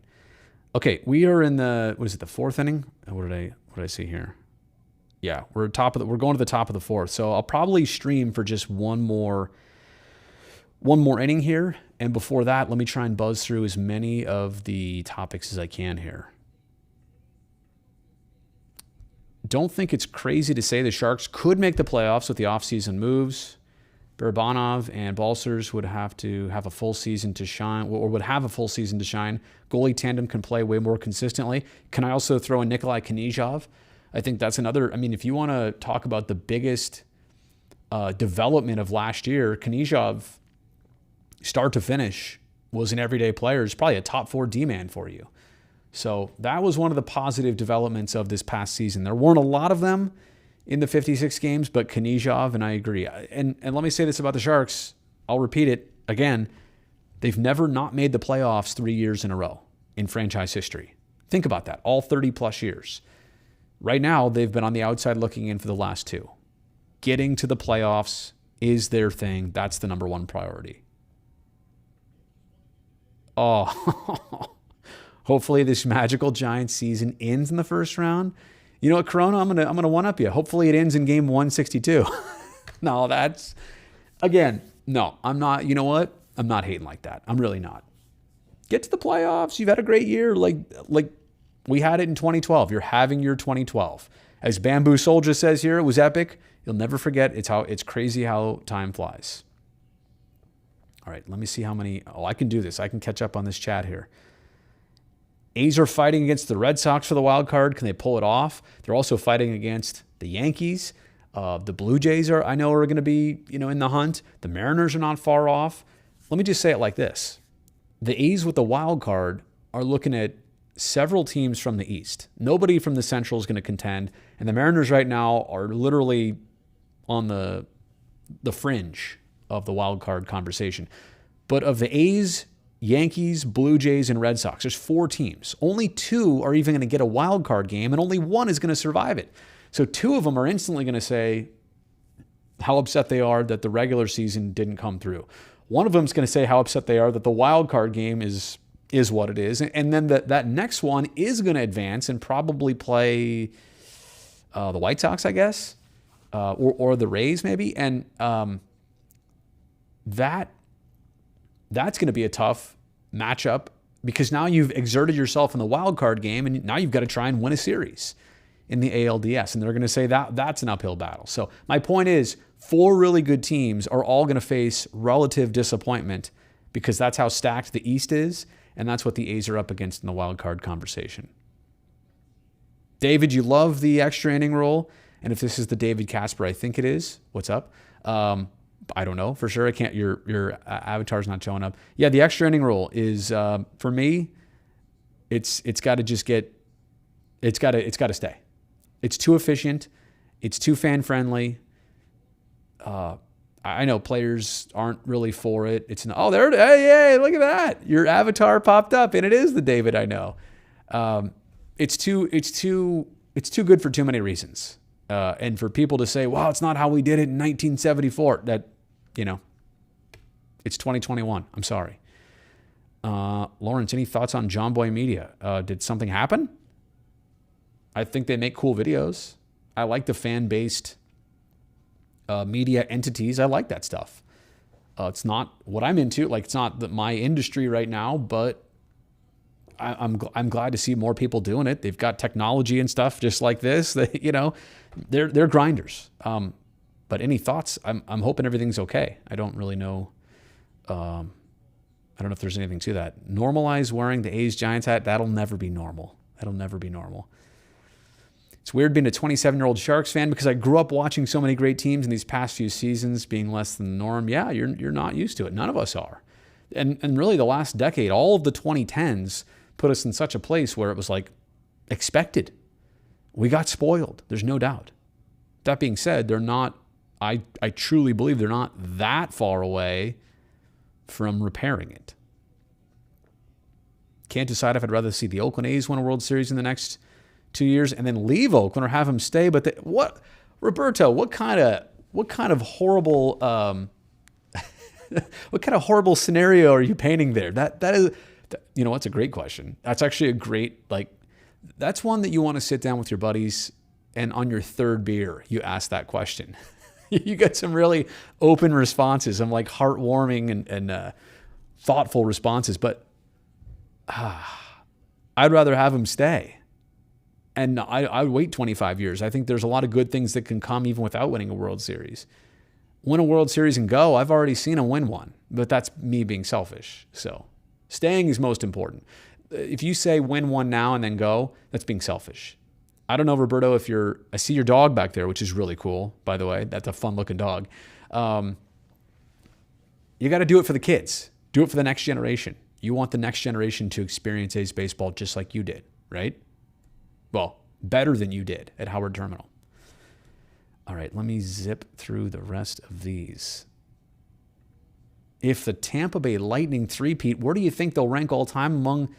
Okay, we are in the 4th inning? What did I see here? Yeah, we're going to the top of the 4th. So I'll probably stream for just one more inning here. And before that, let me try and buzz through as many of the topics as I can here. Don't think it's crazy to say the Sharks could make the playoffs with the offseason moves. Barabanov and Balcers would have to have a full season to shine, or would have a full season to shine. Goalie tandem can play way more consistently. Can I also throw in Nikolai Knizhov? I think that's another. I mean, if you want to talk about the biggest development of last year, Knizhov, start to finish, was an everyday player. He's probably a top 4 D-man for you. So that was one of the positive developments of this past season. There weren't a lot of them in the 56 games, but Knizhov, and I agree. And let me say this about the Sharks. I'll repeat it again. They've never not made the playoffs 3 years in a row in franchise history. Think about that. All 30-plus years. Right now, they've been on the outside looking in for the last 2. Getting to the playoffs is their thing. That's the number 1 priority. Oh, hopefully this magical Giants season ends in the first round. You know what, Corona? I'm gonna one up you. Hopefully it ends in game 162. No, that's no. I'm not. You know what? I'm not hating like that. I'm really not. Get to the playoffs. You've had a great year. Like we had it in 2012. You're having your 2012. As Bamboo Soldier says here, it was epic. You'll never forget. It's crazy how time flies. All right, let me see how many. Oh, I can do this. I can catch up on this chat here. A's are fighting against the Red Sox for the wild card. Can they pull it off? They're also fighting against the Yankees. The Blue Jays are going to be, in the hunt. The Mariners are not far off. Let me just say it like this. The A's with the wild card are looking at several teams from the East. Nobody from the Central is going to contend. And the Mariners right now are literally on the fringe of the wild card conversation. But of the A's, Yankees, Blue Jays, and Red Sox, there's 4 teams. Only 2 are even going to get a wild card game, and only 1 is going to survive it. So 2 of them are instantly going to say how upset they are that the regular season didn't come through. One of them is going to say how upset they are that the wild card game is what it is. And then that next one is going to advance and probably play the White Sox, I guess, or the Rays maybe. And that's going to be a tough matchup because now you've exerted yourself in the wild card game and now you've got to try and win a series in the ALDS. And they're going to say that's an uphill battle. So my point is 4 really good teams are all going to face relative disappointment because that's how stacked the East is. And that's what the A's are up against in the wild card conversation. David, you love the extra inning rule. And if this is the David Casper, I think it is. What's up? I don't know for sure. I can't. Your avatar's not showing up. Yeah, the extra inning rule is for me. It's got to just get. It's got to stay. It's too efficient. It's too fan friendly. I know players aren't really for it. It's not. Oh, there. Hey, look at that. Your avatar popped up, and it is the David I know. It's too good for too many reasons. And for people to say, "Wow, it's not how we did it in 1974," that, it's 2021. I'm sorry. Lawrence, any thoughts on John Boy Media? Did something happen? I think they make cool videos. I like the fan-based media entities. I like that stuff. It's not what I'm into. Like, it's not my industry right now, but I'm glad to see more people doing it. They've got technology and stuff just like this. They're grinders. But any thoughts? I'm hoping everything's okay. I don't really know. I don't know if there's anything to that. Normalize wearing the A's Giants hat. That'll never be normal. That'll never be normal. It's weird being a 27-year-old Sharks fan because I grew up watching so many great teams in these past few seasons being less than the norm. Yeah, you're not used to it. None of us are. And really the last decade, all of the 2010s put us in such a place where it was like expected. We got spoiled. There's no doubt. That being said, they're not, I truly believe they're not that far away from repairing it. Can't decide if I'd rather see the Oakland A's win a World Series in the next 2 years and then leave Oakland or have them stay. But Roberto, what kind of horrible what kind of horrible scenario are you painting there? That is, it's a great question. That's actually a great, that's one that you want to sit down with your buddies and on your third beer, you ask that question. You get some really open responses, some heartwarming and thoughtful responses, but I'd rather have them stay. And I would wait 25 years. I think there's a lot of good things that can come even without winning a World Series. Win a World Series and go. I've already seen them win one, but that's me being selfish. So staying is most important. If you say win one now and then go, that's being selfish. I don't know, Roberto, I see your dog back there, which is really cool, by the way. That's a fun looking dog. You got to do it for the kids. Do it for the next generation. You want the next generation to experience A's baseball just like you did, right? Well, better than you did at Howard Terminal. All right, let me zip through the rest of these. If the Tampa Bay Lightning three-peat, where do you think they'll rank all time among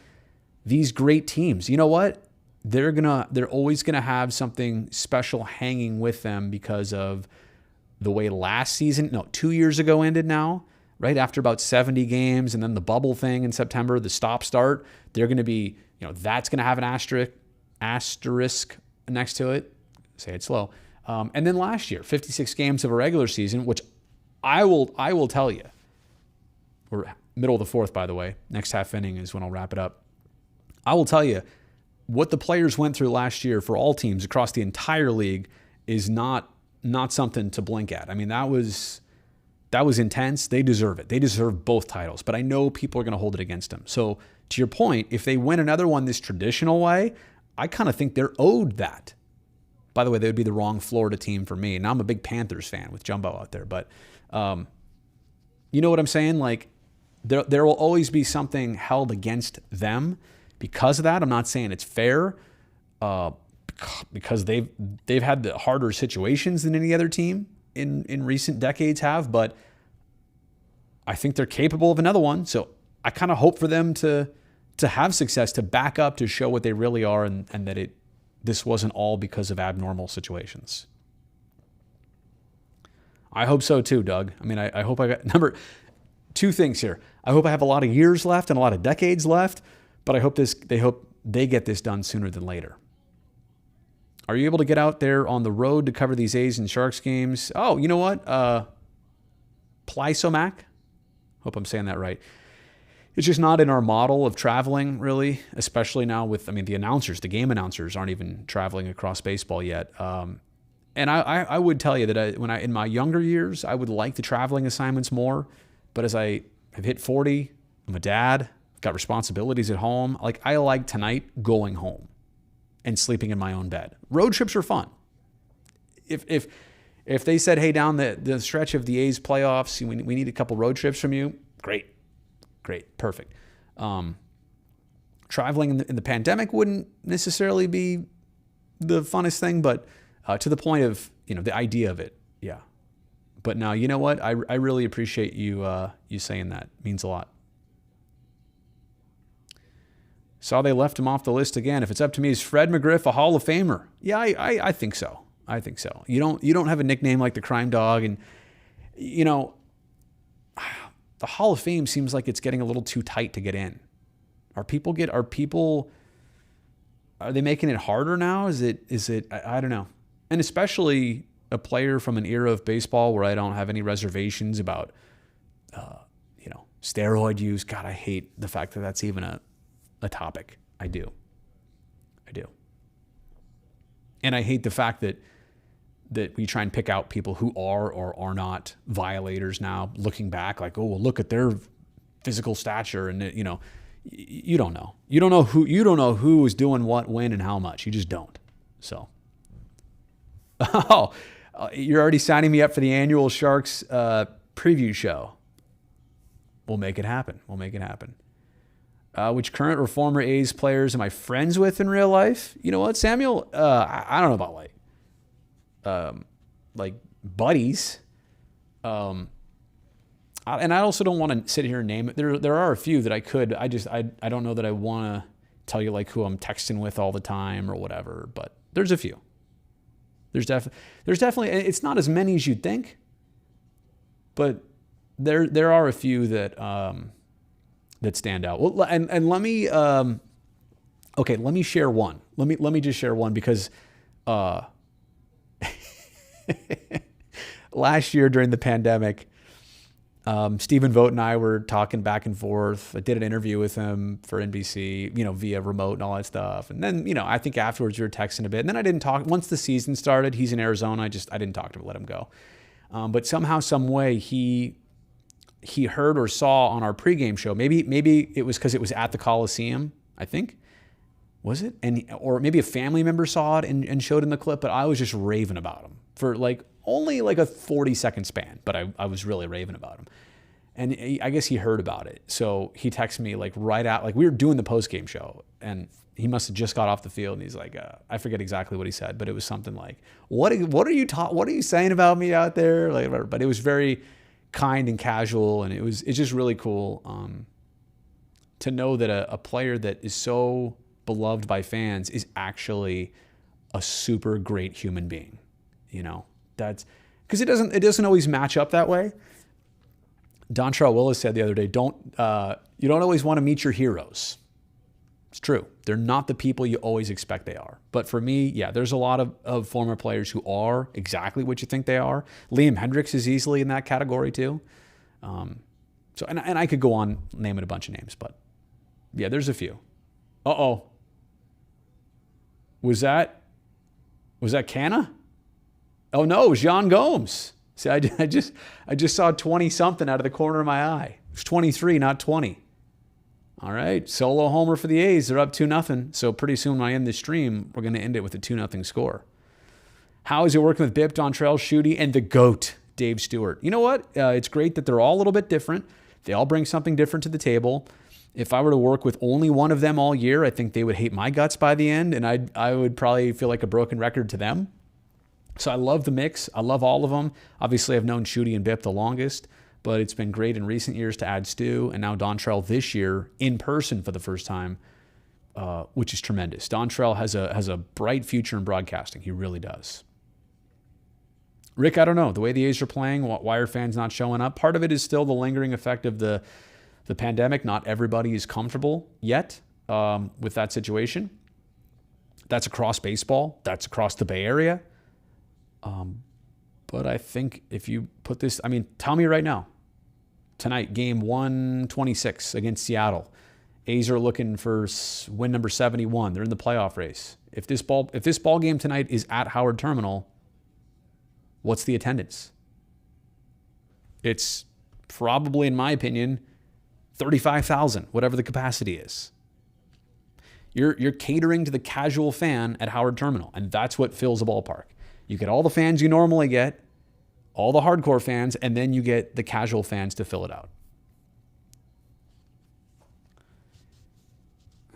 these great teams? You know what? They're always gonna have something special hanging with them because of the way 2 years ago ended now, right? After about 70 games and then the bubble thing in September, the stop-start, they're gonna be, that's gonna have an asterisk next to it. Say it slow. And then last year, 56 games of a regular season, which I will tell you, we're middle of the fourth, by the way. Next half inning is when I'll wrap it up. I will tell you what the players went through last year for all teams across the entire league is not something to blink at. I mean, that was intense. They deserve it. They deserve both titles, but I know people are going to hold it against them. So to your point, if they win another one this traditional way, I kind of think they're owed that. By the way, they would be the wrong Florida team for me. Now I'm a big Panthers fan with Jumbo out there, but you know what I'm saying? There will always be something held against them because of that. I'm not saying it's fair because they've had the harder situations than any other team in recent decades have, but I think they're capable of another one. So I kind of hope for them to have success, to back up, to show what they really are, and that this wasn't all because of abnormal situations. I hope so too, Doug. I mean, I hope I got two things here. I hope I have a lot of years left and a lot of decades left, but I hope they get this done sooner than later. Are you able to get out there on the road to cover these A's and Sharks games? Oh, you know what? Plysomac? Hope I'm saying that right. It's just not in our model of traveling, really, especially now with, the game announcers aren't even traveling across baseball yet. And I would tell you that in my younger years, I would like the traveling assignments more. But as I have hit 40, I'm a dad, got responsibilities at home. I like tonight going home and sleeping in my own bed. Road trips are fun. If they said, hey, down the stretch of the A's playoffs, we need a couple road trips from you, great, perfect. Traveling in the pandemic wouldn't necessarily be the funnest thing, but to the point of, the idea of it, yeah. But now, you know what? I really appreciate you saying that. It means a lot. Saw they left him off the list again. If it's up to me, is Fred McGriff a Hall of Famer? Yeah, I think so. I think so. You don't have a nickname like the Crime Dog, and the Hall of Fame seems like it's getting a little too tight to get in. Are they making it harder now? Is it? I don't know. And especially a player from an era of baseball where I don't have any reservations about, steroid use. God, I hate the fact that that's even a a topic. I do. And I hate the fact that we try and pick out people who are or are not violators now, looking back like, oh, well, look at their physical stature. And, you know, you don't know. You don't know who is doing what, when, and how much. You just don't. So, you're already signing me up for the annual Sharks preview show. We'll make it happen. Which current or former A's players am I friends with in real life? You know what, Samuel? I don't know about like buddies. And I also don't want to sit here and name it. There are a few that I could. I don't know that I want to tell you like who I'm texting with all the time or whatever. But there's a few. There's definitely. It's not as many as you'd think. But there are a few that stand out. Well, and let me let me share one. Let me just share one because last year during the pandemic, Stephen Vogt and I were talking back and forth. I did an interview with him for NBC, you know, via remote and all that stuff. And then, you know, I think afterwards we were texting a bit. And then I didn't talk. Once the season started, he's in Arizona. I didn't talk to him, let him go. But somehow, some way, he heard or saw on our pregame show. Maybe it was because it was at the Coliseum, I think. Was it? Or maybe a family member saw it and showed him the clip, but I was just raving about him for only a 40-second span, but I was really raving about him. And I guess he heard about it. So he texted me right out, we were doing the postgame show, and he must have just got off the field, and he's like, I forget exactly what he said, but it was something like, what are you saying about me out there? But it was very kind and casual, and it's just really cool to know that a player that is so beloved by fans is actually a super great human being. You know, that's because it doesn't always match up that way. Dontrelle Willis said the other day, you don't always want to meet your heroes. It's true. They're not the people you always expect they are. But for me, yeah, there's a lot of former players who are exactly what you think they are. Liam Hendricks is easily in that category too. And I could go on naming a bunch of names, but yeah, there's a few. Was that Canna? Oh no, it was Jean Gomes. See, I just saw 20-something out of the corner of my eye. It was 23, not 20. All right, solo homer for the A's. They're up 2-0. So pretty soon when I end this stream, we're going to end it with a 2-0 score. How is it working with Bip, Dontrelle, Shooty, and the GOAT, Dave Stewart? You know what? It's great that they're all a little bit different. They all bring something different to the table. If I were to work with only one of them all year, I think they would hate my guts by the end, and I would probably feel like a broken record to them. So I love the mix. I love all of them. Obviously, I've known Shooty and Bip the longest, but it's been great in recent years to add Stu, and now Dontrelle this year in person for the first time, which is tremendous. Dontrelle has a bright future in broadcasting. He really does. Rick, I don't know. The way the A's are playing, why are fans not showing up? Part of it is still the lingering effect of the pandemic. Not everybody is comfortable yet with that situation. That's across baseball. That's across the Bay Area. But I think if you put this, tell me right now, tonight, game 126 against Seattle, A's are looking for win number 71. They're in the playoff race. If this ball game tonight is at Howard Terminal, what's the attendance? It's probably, in my opinion, 35,000, whatever the capacity is. You're catering to the casual fan at Howard Terminal, and that's what fills the ballpark. You get all the fans you normally get, all the hardcore fans, and then you get the casual fans to fill it out.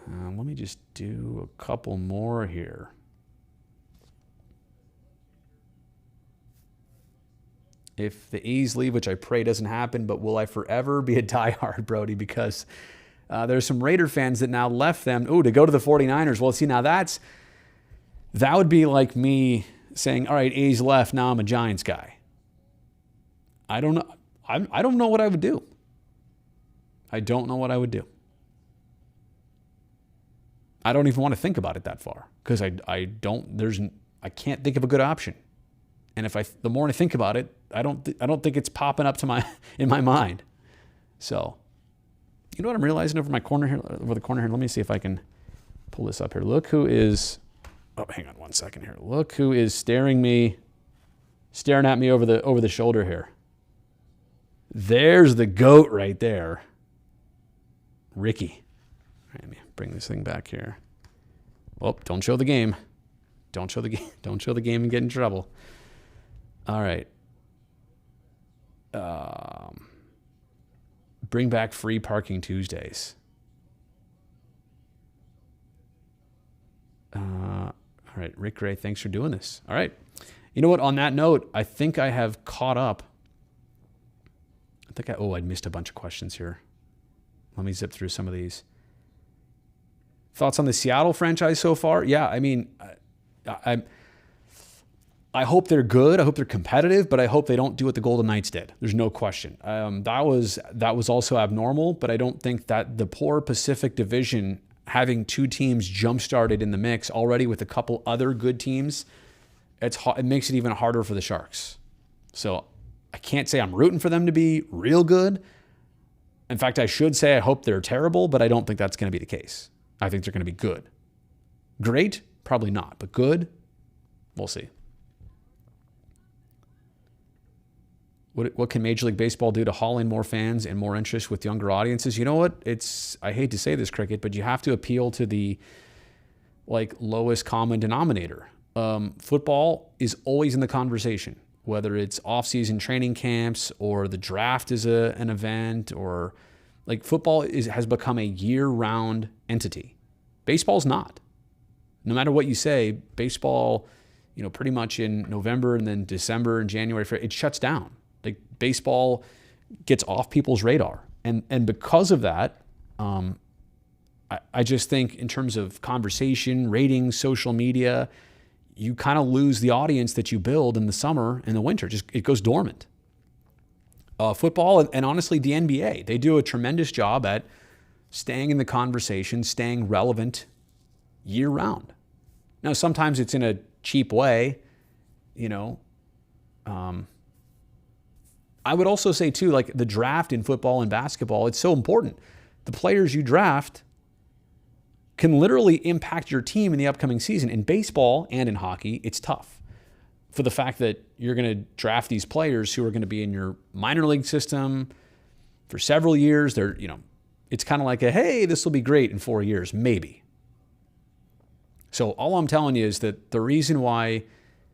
Let me just do a couple more here. If the A's leave, which I pray doesn't happen, but will I forever be a diehard, Brody? Because there's some Raider fans that now left them. To go to the 49ers. Well, see, now that would be like me saying, all right, A's left, now I'm a Giants guy. I don't know. I don't know what I would do. I don't know what I would do. I don't even want to think about it that far because I can't think of a good option. And the more I think about it, I don't think it's popping up in my mind. So, You know what I'm realizing over my corner here, over the corner here? Let me see if I can pull this up here. Look who is, oh, hang on one second here. Look who is staring at me over the shoulder here. There's the GOAT right there. Ricky. All right, let me bring this thing back here. Oh, don't show the game. Don't show the game. Don't show the game and get in trouble. All right. Bring back free parking Tuesdays. All right, Rick Gray, thanks for doing this. All right. You know what? On that note, I think I have caught up. I missed a bunch of questions here. Let me zip through some of these. Thoughts on the Seattle franchise so far? Yeah, I mean, I hope they're good. I hope they're competitive, but I hope they don't do what the Golden Knights did. There's no question. That was also abnormal, but I don't think that the poor Pacific Division, having two teams jump-started in the mix already with a couple other good teams, it makes it even harder for the Sharks. So I can't say I'm rooting for them to be real good. In fact, I should say I hope they're terrible, but I don't think that's going to be the case. I think they're going to be good. Great? Probably not, but good? We'll see. What can Major League Baseball do to haul in more fans and more interest with younger audiences? You know what? I hate to say this, Cricket, but you have to appeal to the lowest common denominator. Football is always in the conversation, whether it's off-season training camps or the draft is an event, or football has become a year-round entity. Baseball's not. No matter what you say, baseball, pretty much in November and then December and January, it shuts down. Baseball gets off people's radar. And because of that, I just think in terms of conversation, ratings, social media, you kind of lose the audience that you build in the summer and the winter. It goes dormant. Football and honestly the NBA, they do a tremendous job at staying in the conversation, staying relevant year round. Now, sometimes it's in a cheap way, I would also say too, the draft in football and basketball, it's so important. The players you draft can literally impact your team in the upcoming season. In baseball and in hockey, it's tough for the fact that you're going to draft these players who are going to be in your minor league system for several years. It's kind of like hey, this will be great in 4 years, maybe. So all I'm telling you is that the reason why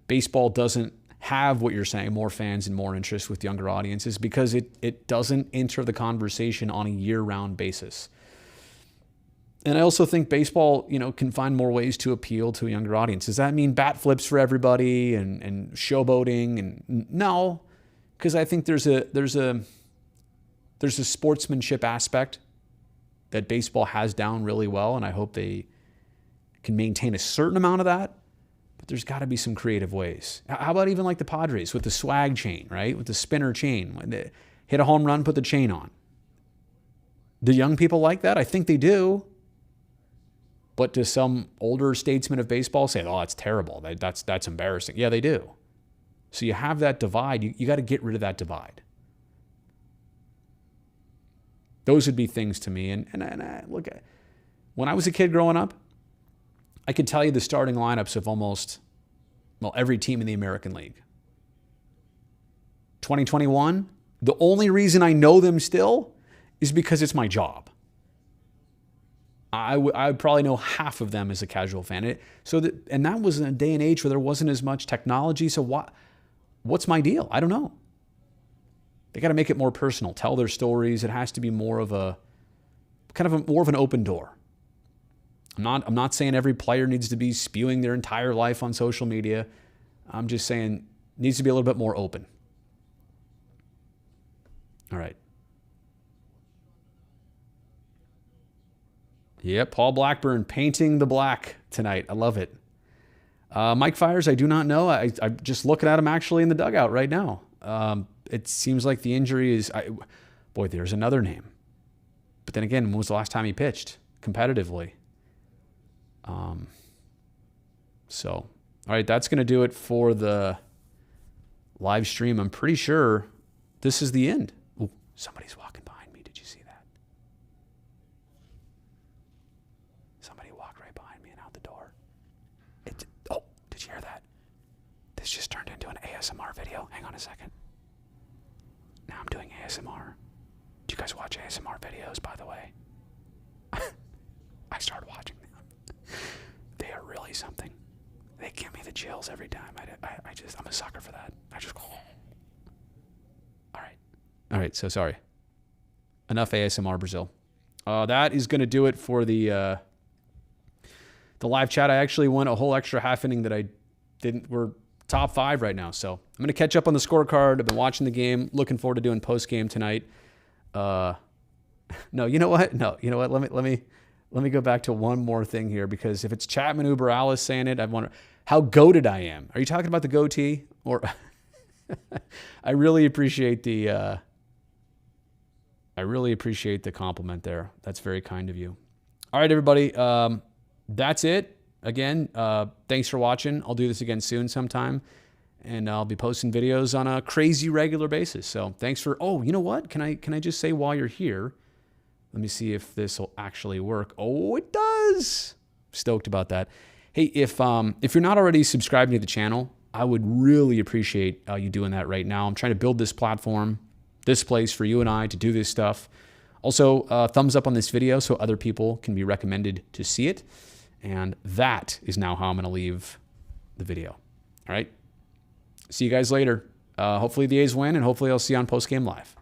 baseball doesn't have what you're saying, more fans and more interest with younger audiences, because it doesn't enter the conversation on a year-round basis. And I also think baseball, can find more ways to appeal to a younger audience. Does that mean bat flips for everybody and showboating? And no, because I think there's a sportsmanship aspect that baseball has down really well, and I hope they can maintain a certain amount of that. But there's got to be some creative ways. How about even the Padres with the swag chain, right? With the spinner chain. When they hit a home run, put the chain on. Do young people like that? I think they do. But do some older statesmen of baseball say, oh, that's terrible. That's embarrassing. Yeah, they do. So you have that divide. You got to get rid of that divide. Those would be things to me. And I look at, when I was a kid growing up, I could tell you the starting lineups of almost, every team in the American League. 2021, the only reason I know them still is because it's my job. I would probably know half of them as a casual fan. And that was in a day and age where there wasn't as much technology. So what's my deal? I don't know. They got to make it more personal, tell their stories. It has to be more of more of an open door. I'm not saying every player needs to be spewing their entire life on social media. I'm just saying it needs to be a little bit more open. All right. Yep, Paul Blackburn painting the black tonight. I love it. Mike Fiers, I do not know. I'm just looking at him actually in the dugout right now. It seems like the injury is... there's another name. But then again, when was the last time he pitched competitively? All right, that's going to do it for the live stream. I'm pretty sure this is the end. Ooh, somebody's walking behind me. Did you see that? this just turned into an ASMR video. Hang on a second. Now I'm doing ASMR. Do you guys watch ASMR videos, by the way? I started watching them. They are really something. They give me the chills every time. I'm a sucker for that. I just go. All right. So sorry. Enough ASMR, Brazil. That is going to do it for the live chat. I actually won a whole extra half inning that I didn't. We're top 5 right now, so I'm going to catch up on the scorecard. I've been watching the game. Looking forward to doing post game tonight. No, you know what? No, you know what? Let me go back to one more thing here, because if it's Chapman Uber Alice saying it, I wonder how goated I am. Are you talking about the goatee? Or I really appreciate the compliment there. That's very kind of you. All right, everybody. That's it. Again, thanks for watching. I'll do this again soon sometime, and I'll be posting videos on a crazy regular basis. So thanks for. Oh, you know what? Can I just say while you're here? Let me see if this will actually work. Oh, it does. Stoked about that. Hey, if you're not already subscribing to the channel, I would really appreciate you doing that right now. I'm trying to build this platform, this place for you and I to do this stuff. Also, thumbs up on this video so other people can be recommended to see it. And that is now how I'm going to leave the video. All right. See you guys later. Hopefully the A's win, and hopefully I'll see you on Post Game Live.